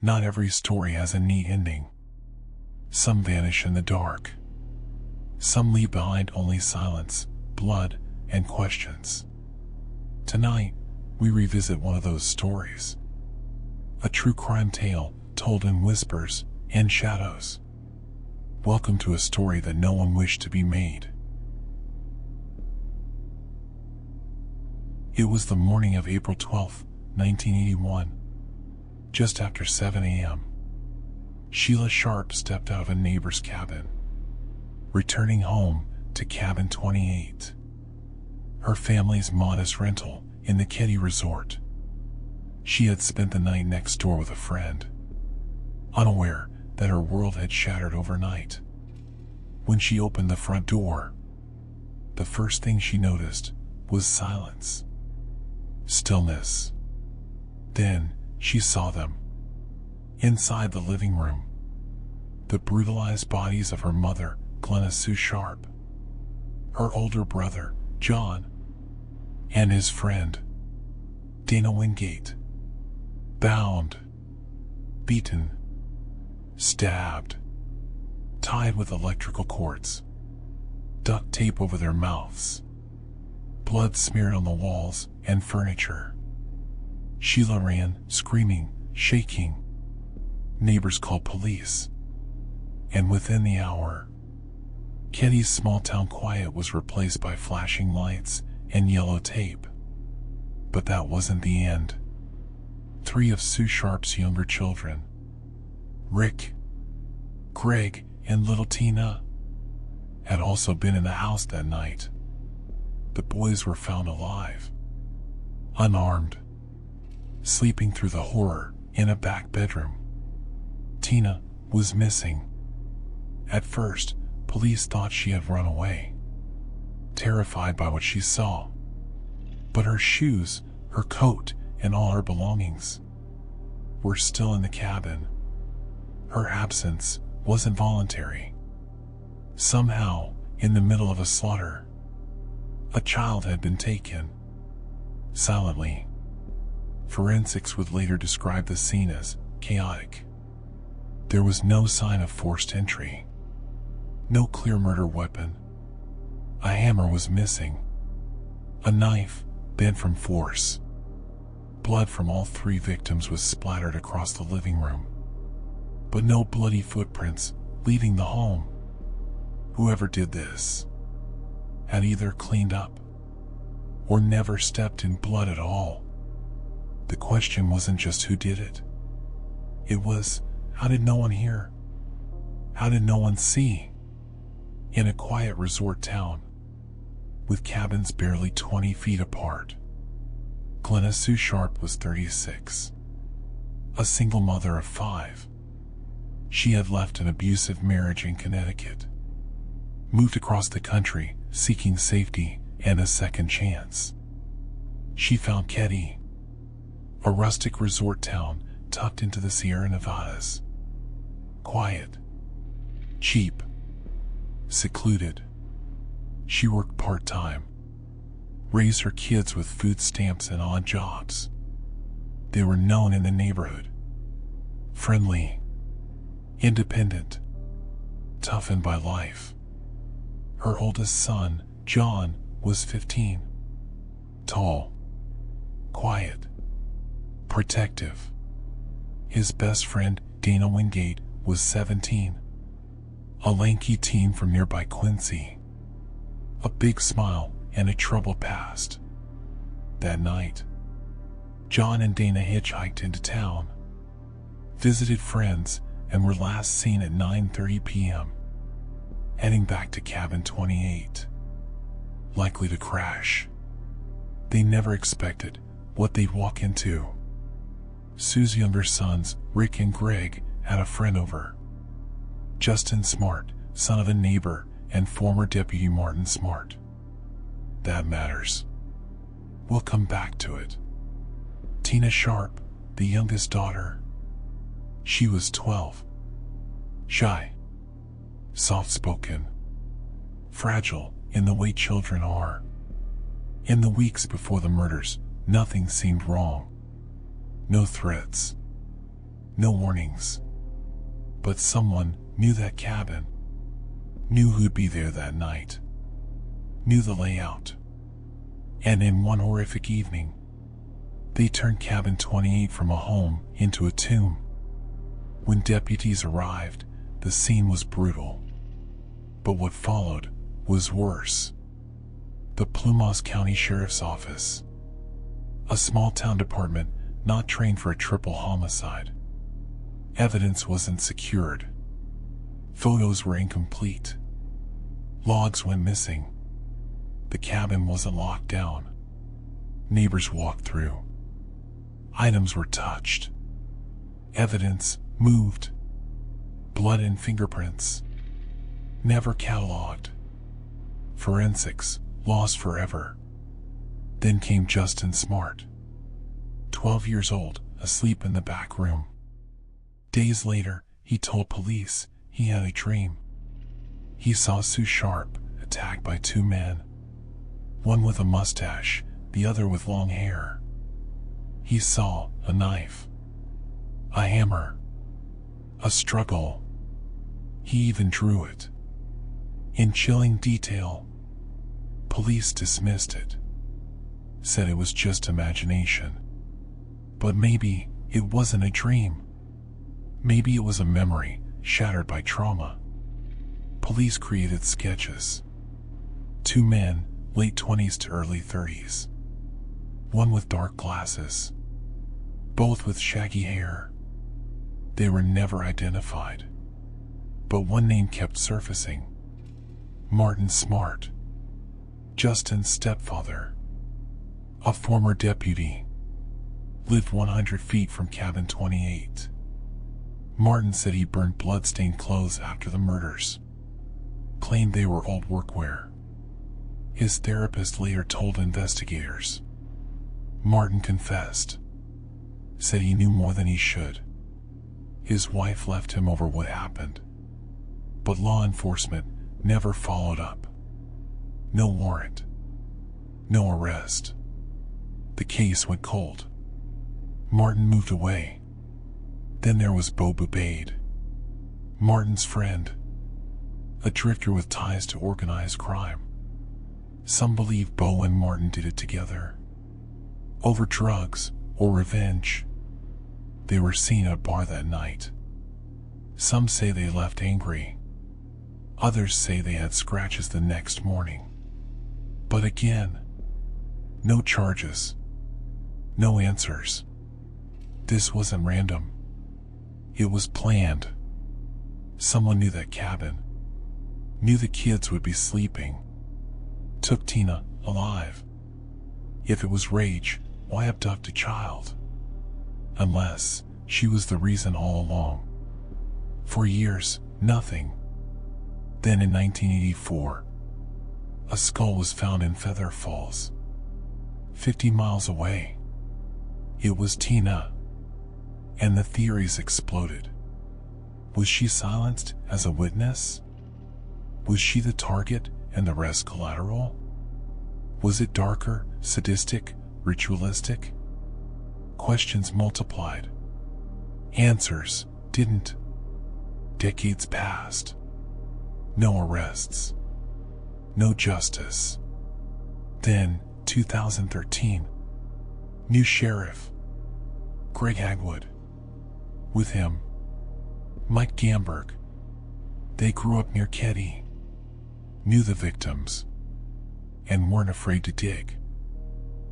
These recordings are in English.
Not every story has a neat ending. Some vanish in the dark. Some leave behind only silence, blood, and questions. Tonight, we revisit one of those stories. A true crime tale told in whispers and shadows. Welcome to a story that no one wished to be made. It was the morning of April 12, 1981. Just after 7 a.m., Sheila Sharp stepped out of a neighbor's cabin, returning home to Cabin 28, her family's modest rental in the Keddie Resort. She had spent the night next door with a friend, unaware that her world had shattered overnight. When she opened the front door, the first thing she noticed was silence, stillness. Then she saw them. Inside the living room, the brutalized bodies of her mother, Glenna Sue Sharp, her older brother, John, and his friend, Dana Wingate, bound, beaten, stabbed, tied with electrical cords, duct tape over their mouths, blood smeared on the walls and furniture. Sheila ran, screaming, shaking. Neighbors called police, and within the hour, Keddie's small-town quiet was replaced by flashing lights and yellow tape. But that wasn't the end. 3 of Sue Sharp's younger children, Rick, Greg, and little Tina, had also been in the house that night. The boys were found alive, unarmed, sleeping through the horror in a back bedroom. Tina was missing. At first, police thought she had run away, terrified by what she saw. But her shoes, her coat, and all her belongings were still in the cabin. Her absence wasn't voluntary. Somehow, in the middle of a slaughter, a child had been taken. Silently. Forensics would later describe the scene as chaotic. There was no sign of forced entry. No clear murder weapon. A hammer was missing. A knife, bent from force. Blood from all 3 victims was splattered across the living room. But no bloody footprints leaving the home. Whoever did this had either cleaned up or never stepped in blood at all. The question wasn't just who did it. It was, how did no one hear? How did no one see? In a quiet resort town, with cabins barely 20 feet apart, Glenna Sue Sharp was 36, a single mother of 5. She had left an abusive marriage in Connecticut, moved across the country seeking safety and a second chance. She found Keddie, a rustic resort town tucked into the Sierra Nevadas. Quiet, cheap, secluded. She worked part-time, raised her kids with food stamps and odd jobs. They were known in the neighborhood. Friendly, independent, toughened by life. Her oldest son, John, was 15. Tall, quiet, protective. His best friend, Dana Wingate, was 17. A lanky teen from nearby Quincy. A big smile and a troubled past. That night, John and Dana hitchhiked into town, visited friends, and were last seen at 9:30 p.m., heading back to Cabin 28, likely to crash. They never expected what they'd walk into. Sue's younger sons, Rick and Greg, had a friend over. Justin Smart, son of a neighbor and former Deputy Martin Smart. That matters. We'll come back to it. Tina Sharp, the youngest daughter. She was 12. Shy, soft-spoken, fragile in the way children are. In the weeks before the murders, nothing seemed wrong. No threats, no warnings. But someone knew that cabin, knew who'd be there that night, knew the layout. And in one horrific evening, they turned Cabin 28 from a home into a tomb. When deputies arrived, the scene was brutal. But what followed was worse. The Plumas County Sheriff's Office, a small-town department not trained for a triple homicide. Evidence wasn't secured. Photos were incomplete. Logs went missing. The cabin wasn't locked down. Neighbors walked through. Items were touched. Evidence moved. Blood and fingerprints. Never cataloged. Forensics lost forever. Then came Justin Smart, 12 years old, asleep in the back room. Days later, he told police he had a dream. He saw Sue Sharp attacked by two men, one with a mustache, the other with long hair. He saw a knife, a hammer, a struggle. He even drew it. In chilling detail. Police dismissed it, said it was just imagination. But maybe it wasn't a dream. Maybe it was a memory shattered by trauma. Police created sketches. Two men, late 20s to early 30s. One with dark glasses. Both with shaggy hair. They were never identified. But one name kept surfacing. Martin Smart. Justin's stepfather. A former deputy. Lived 100 feet from Cabin 28. Martin said he burned blood-stained clothes after the murders. Claimed they were old workwear. His therapist later told investigators. Martin confessed. Said he knew more than he should. His wife left him over what happened. But law enforcement never followed up. No warrant. No arrest. The case went cold. Martin moved away. Then there was Bo Bubaid, Martin's friend, a drifter with ties to organized crime. Some believe Bo and Martin did it together. Over drugs or revenge. They were seen at a bar that night. Some say they left angry. Others say they had scratches the next morning. But again, no charges. No answers. This wasn't random. It was planned. Someone knew that cabin. Knew the kids would be sleeping. Took Tina alive. If it was rage, why abduct a child? Unless she was the reason all along. For years, nothing. Then in 1984, a skull was found in Feather Falls, 50 miles away. It was Tina. And the theories exploded. Was she silenced as a witness? Was she the target and the rest collateral? Was it darker, sadistic, ritualistic? Questions multiplied. Answers didn't. Decades passed. No arrests. No justice. Then, 2013. New sheriff. Greg Hagwood. With him, Mike Gamberg. They grew up near Keddie. Knew the victims. And weren't afraid to dig.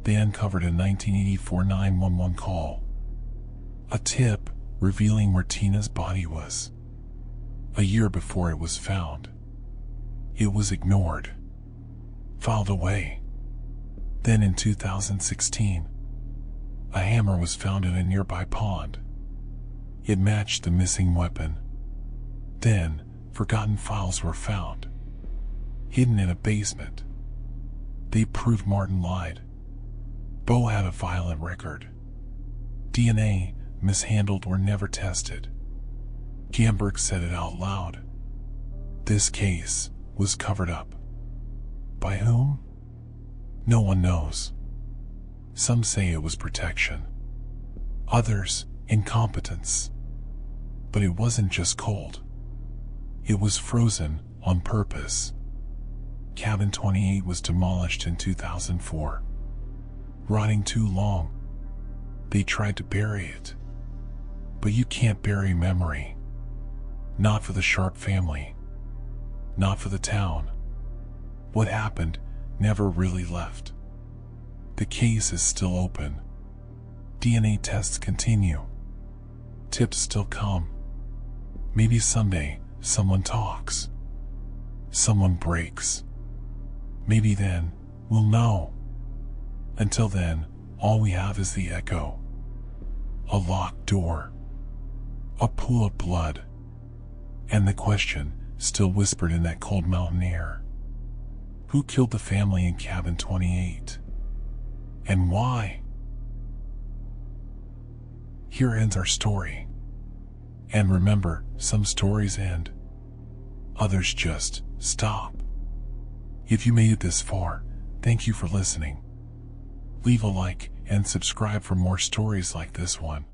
They uncovered a 1984 911 call. A tip revealing where Tina's body was. A year before it was found. It was ignored. Filed away. Then in 2016, a hammer was found in a nearby pond. It matched the missing weapon. Then, forgotten files were found. Hidden in a basement. They proved Martin lied. Bo had a violent record. DNA, mishandled or never tested. Gamberg said it out loud. This case was covered up. By whom? No one knows. Some say it was protection. Others, incompetence. But it wasn't just cold. It was frozen on purpose. Cabin 28 was demolished in 2004. Rotting too long. They tried to bury it. But you can't bury memory. Not for the Sharp family. Not for the town. What happened never really left. The case is still open. DNA tests continue. Tips still come. Maybe someday someone talks. Someone breaks. Maybe then we'll know. Until then, all we have is the echo. A locked door. A pool of blood. And the question still whispered in that cold mountain air. Who killed the family in Cabin 28? And why? Here ends our story. And remember, some stories end. Others just stop. If you made it this far, thank you for listening. Leave a like and subscribe for more stories like this one.